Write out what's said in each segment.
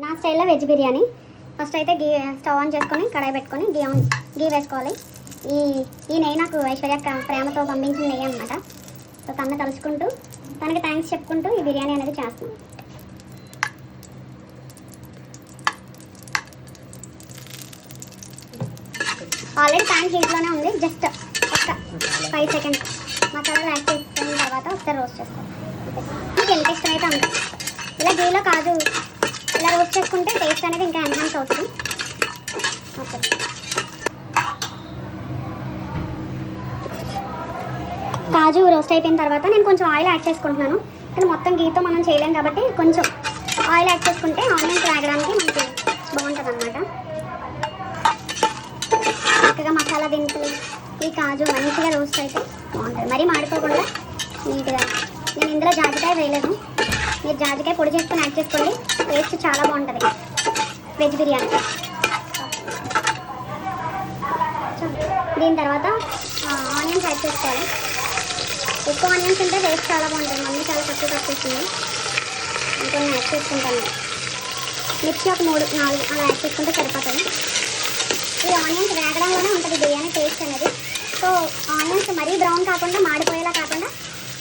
నా స్టైల్లో veg biryani. First అయితే స్టవ్ ఆన్ చేసుకొని కడాయి పెట్టుకొని గీ వేసుకోవాలి. ఈ నెయ్యి నాకు ఐశ్వర్య ప్రేమతో పంపించిన నెయ్యి అనమాట. సో తను తలుచుకుంటూ తనకి థ్యాంక్స్ చెప్పుకుంటూ ఈ బిర్యానీ అనేది చేస్తున్నాను. ఆల్రెడీ ప్యాన్ హీట్లోనే ఉంది. జస్ట్ ఒక 5 సెకండ్స్ మసాలాలు యాడ్ చేసుకున్న తర్వాత ఒకసారి రోస్ట్ చేసుకోవాలి. మీకు ఎంత ఇష్టం అయితే అంత. ఇలా గీలో కాజు ఇలా రోస్ట్ చేసుకుంటే టేస్ట్ అనేది ఇంకా ఎన్హాన్స్ అవుతుంది. ఓకే, కాజు రోస్ట్ అయిపోయిన తర్వాత నేను కొంచెం ఆయిల్ యాడ్ చేసుకుంటున్నాను. కానీ మొత్తం గీతో మనం చేయలేం కాబట్టి కొంచెం ఆయిల్ యాడ్ చేసుకుంటే ఆనియన్స్ వేగడానికి మనకి బాగుంటుంది అన్నమాట. చక్కగా మసాలా దినుసులు ఈ కాజు మంచిగా రోస్ట్ అయితే బాగుంటుంది. మరీ మాడిపోకుండా నీట్గా. నేను ఇందులో జాజికాయ వేయలేదు. మీరు జాజికాయ పొడి చేసుకొని యాడ్ చేసుకోండి, టేస్ట్ చాలా బాగుంటుంది వెజ్ బిర్యానీ. దీని తర్వాత ఆనియన్స్ యాడ్ చేసుకోవాలి. ఎక్కువ ఆనియన్స్ ఉంటే టేస్ట్ చాలా బాగుంటుంది. మళ్ళీ చాలా తక్కువ వచ్చేసింది. ఇంకొన్ని యాడ్ చేసుకుంటాను. మిర్చి ఒక 3-4 అలా యాడ్ చేసుకుంటే సరిపోతుంది. ఈ ఆనియన్స్ వేగడంలోనే ఉంటుంది బిర్యానీ టేస్ట్ అనేది. సో ఆనియన్స్ మరీ బ్రౌన్ కాకుండా మాడిపోయేలా కాకుండా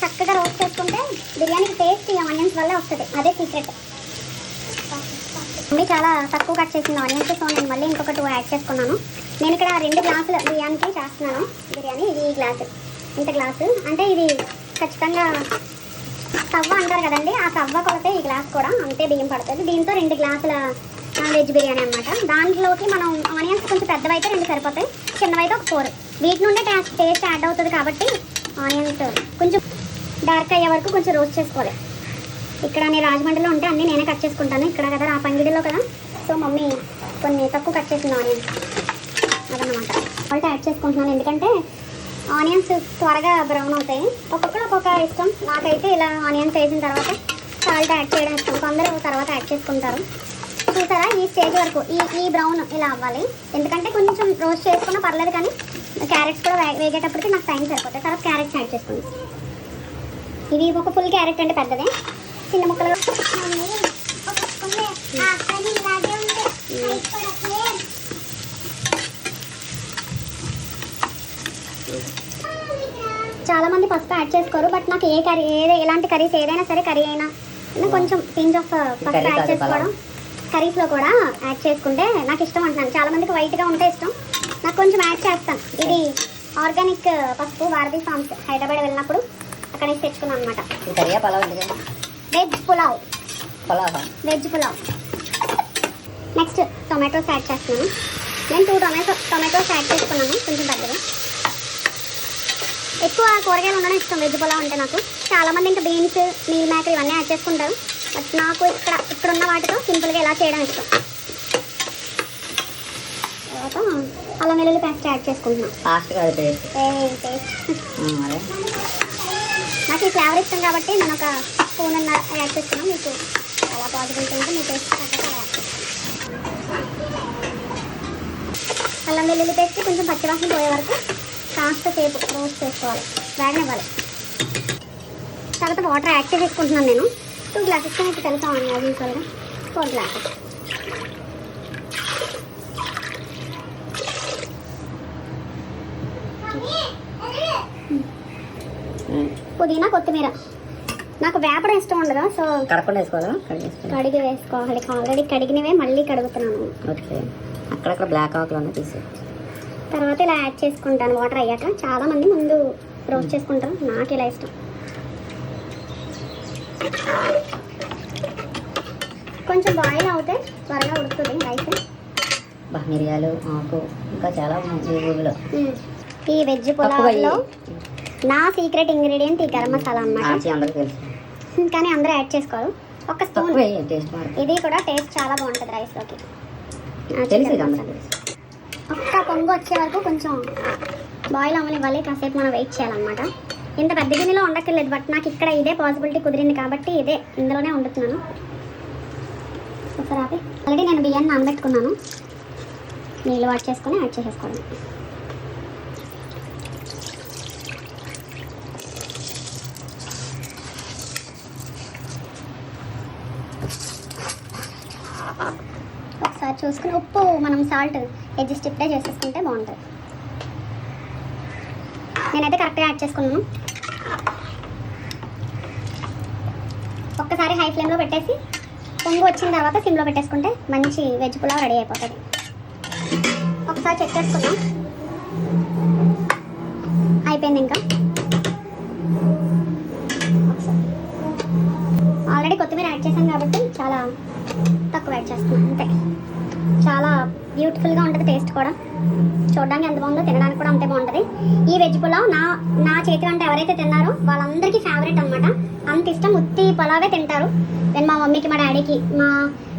చక్కగా రోస్ట్ చేసుకుంటే బిర్యానీకి టేస్ట్ ఈ ఆనియన్స్ వల్లే వస్తుంది. అదే సీక్రెట్. మమ్మీ చాలా తక్కువ కట్ చేసింది ఆనియన్స్. సో నేను మళ్ళీ ఇంకొక 2 యాడ్ చేసుకున్నాను. నేను ఇక్కడ 2 గ్లాసుల బిర్యానీకి చేస్తున్నాను బిర్యానీ. ఇది ఈ గ్లాసు, ఇంత గ్లాసు అంటే ఇది ఖచ్చితంగా తవ్వ అంటారు కదండి, ఆ తవ్వ కొలతే ఈ గ్లాస్ కూడా అంతే బియ్యం పడుతుంది. దీంతో 2 గ్లాసుల వెజ్ బిర్యానీ అనమాట. దాంట్లోకి మనం ఆనియన్స్ కొంచెం పెద్దవైతే 2 సరిపోతాయి, చిన్నవైతే ఒక 4. వీటి నుండే టేస్ట్ యాడ్ అవుతుంది కాబట్టి ఆనియన్స్ కొంచెం డార్క్ అయ్యే వరకు కొంచెం రోస్ట్ చేసుకోవాలి. ఇక్కడ నేను రాజమండ్రిలో ఉంటే అన్నీ నేనే కట్ చేసుకుంటాను. ఇక్కడ కదా ఆ పంగిడిలో కదా, సో మమ్మీ కొన్ని తక్కువ కట్ చేసింది ఆనియన్స్ అదనమాట. సాల్ట్ యాడ్ చేసుకుంటున్నాను ఎందుకంటే ఆనియన్స్ త్వరగా బ్రౌన్ అవుతాయి. ఒక్కొక్కరు ఒక్కొక్క ఇష్టం. నాకైతే ఇలా ఆనియన్స్ వేసిన తర్వాత సాల్ట్ యాడ్ చేయడం ఇష్టం. కొందరు తర్వాత యాడ్ చేసుకుంటారు. చూసారా, ఈ స్టేజ్ వరకు ఈ బ్రౌన్ ఇలా అవ్వాలి. ఎందుకంటే కొంచెం రోస్ట్ చేసుకున్నా పర్లేదు, కానీ క్యారెట్స్ కూడా వేగేటప్పటికి నాకు టైం సరిపోతాయి. తర్వాత క్యారెట్స్ యాడ్ చేసుకోండి. ఇది ఒక ఫుల్ క్యారెట్ అంటే పెద్దదే, చిన్న ముక్కలు చాలామంది పసుపు యాడ్ చేసుకోరు. బట్ నాకు ఏ కర్రీ ఎలాంటి కర్రీస్ ఏదైనా సరే కర్రీ అయినా కొంచెం పింజ్ ఆఫ్ పసుపు యాడ్ చేసుకోవడం. కర్రీస్లో కూడా యాడ్ చేసుకుంటే నాకు ఇష్టం అంటున్నాను. చాలామందికి వైట్గా ఉంటే ఇష్టం, నాకు కొంచెం యాడ్ చేస్తాను. ఇది ఆర్గానిక్ పసుపు, భారతీ ఫార్మ్స్. హైదరాబాద్ వెళ్ళినప్పుడు అక్కడ నుంచి తెచ్చుకున్నాను అనమాట. Veg pulao. Next tomatoes add చేస్తున్నాను. నేను 2 టొమాటోస్ యాడ్ చేసుకున్నాను, కొంచెం పెద్దగా. ఎక్కువ కూరగాయలు ఉండడం ఇష్టం వెజ్ పులావ్ అంటే నాకు. చాలామంది ఇంకా బీన్స్, మీల్ మేకర్ ఇవన్నీ యాడ్ చేసుకుంటారు. బట్ నాకు ఇక్కడ ఉన్న వాటితో సింపుల్గా ఇలా చేయడం ఇష్టం. తర్వాత అల్లం వెల్లుల్లి పేస్ట్ యాడ్ చేసుకుంటున్నాను. నాకు ఈ ఫ్లేవర్ ఇష్టం కాబట్టి నేను ఒక స్పూన్ యాడ్ చేస్తున్నాను. మీకు చాలా పాజిబిలిటీ ఉంటే మీ టేస్ట్ అలా యాడ్ చేస్తాను. అల్లం వెల్లుల్లి పేస్ట్ కొంచెం పచ్చివాసన పోయే వరకు కాస్త సేపు రోస్ట్ చేసుకోవాలి, వేగనివ్వాలి. తర్వాత వాటర్ యాడ్ చేసుకుంటున్నాను. నేను 2 గ్లాసెస్ మీకు తెలుసా అండి, యాజ్ యూజువల్గా 4 గ్లాసెస్. పుదీనా, కొత్తిమీర. నాకు వేపడం ఇష్టం ఉండదు, సో కడిగి వేసుకోవాలి. ఆల్రెడీ కడిగినవే మళ్ళీ కడుగుతున్నాను. అక్కడక్కడ బ్లాక్ ఆకులు తీసి తర్వాత ఇలా యాడ్ చేసుకుంటాను వాటర్ అయ్యాక. చాలామంది ముందు రోస్ట్ చేసుకుంటారు, నాకు ఇలా ఇష్టం. కొంచెం బాయిల్ అవుతే త్వరగా ఉడుకుతుంది రైస్. మిరియాలు, ఆకు, ఇంకా చాలా ఈ వెజ్ పులావ్లో నా సీక్రెట్ ఇంగ్రీడియంట్ ఈ గరం మసాలా అన్నమాట. కానీ అందరూ యాడ్ చేసుకోరు, ఒక స్పూన్. ఇది కూడా టేస్ట్ చాలా బాగుంటుంది రైస్లోకి. ఒక్క పొంగు వచ్చే వరకు కొంచెం బాయిల్ అవ్వనివ్వాలి, కాసేపు మనం వెయిట్ చేయాలన్నమాట. ఇంత పెద్ద గిన్నెలో ఉండక్కర్లేదు, బట్ నాకు ఇక్కడ ఇదే పాసిబిలిటీ కుదిరింది కాబట్టి ఇదే ఇందులోనే వండుతున్నాను. ఒకసారి ఆపి. ఆల్రెడీ నేను బియ్యాన్ని నానబెట్టుకున్నాను. నీళ్ళు వాట్ చేసుకొని యాడ్ చేసేసుకోండి. ఒకసారి చూసుకుని ఉప్పు మనం సాల్ట్ అడ్జస్ట్ ఇప్పుడే చేసేసుకుంటే బాగుంటుంది. నేనైతే కరెక్ట్గా యాడ్ చేసుకున్నాను. ఒక్కసారి హై ఫ్లేమ్లో పెట్టేసి పొంగు వచ్చిన తర్వాత సిమ్లో పెట్టేసుకుంటే మంచి వెజ్ పులావ్ రెడీ అయిపోతుంది. ఒకసారి చెక్ చేసుకుందాం. అయిపోయింది. ఇంకా ఆల్రెడీ కొత్తిమీర యాడ్ చేశాను కాబట్టి చాలా తక్కువ యాడ్ చేస్తున్నాను అంతే. చాలా బ్యూటిఫుల్గా ఉంటుంది. టేస్ట్ కూడా చూడడానికి ఎంత బాగుందో తినడానికి కూడా అంతే బాగుంటుంది. ఈ వెజ్ పులావ్ నా చేతి వంట ఎవరైతే తిన్నారో వాళ్ళందరికీ ఫేవరెట్ అనమాట. అంత ఇష్టం. ఉత్తి పులావే తింటారు. నేను మా మమ్మీకి, మా డాడీకి, మా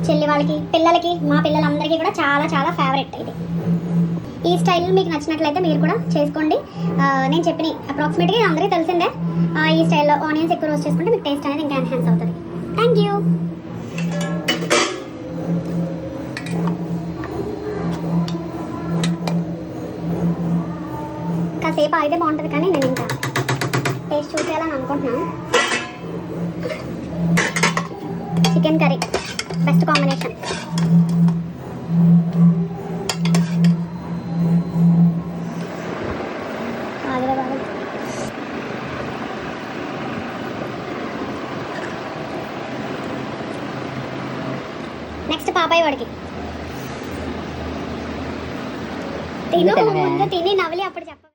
చెల్లి వాళ్ళకి, పిల్లలకి, మా పిల్లలందరికీ కూడా చాలా చాలా ఫేవరెట్ ఇది. ఈ స్టైల్ మీకు నచ్చినట్లయితే మీరు కూడా చేసుకోండి. నేను చెప్పిన అప్రాక్సిమేట్గా అందరికీ తెలిసిందే. ఈ స్టైల్లో ఆనియన్స్ ఎక్కువ రోస్ట్ చేసుకుంటే మీకు టేస్ట్ అనేది ఇంకా ఎన్హాన్స్ అవుతుంది. Thank you. కాసేపు ఆగితే బాగుంటుంది కానీ నేను ఇంకా టేస్ట్ చూసేయాలని అనుకుంటున్నాను. Chicken curry best combination. Next పాపాయి వాడికి తిను, ముందు తిని నవ్వులి అప్పుడు చెప్ప.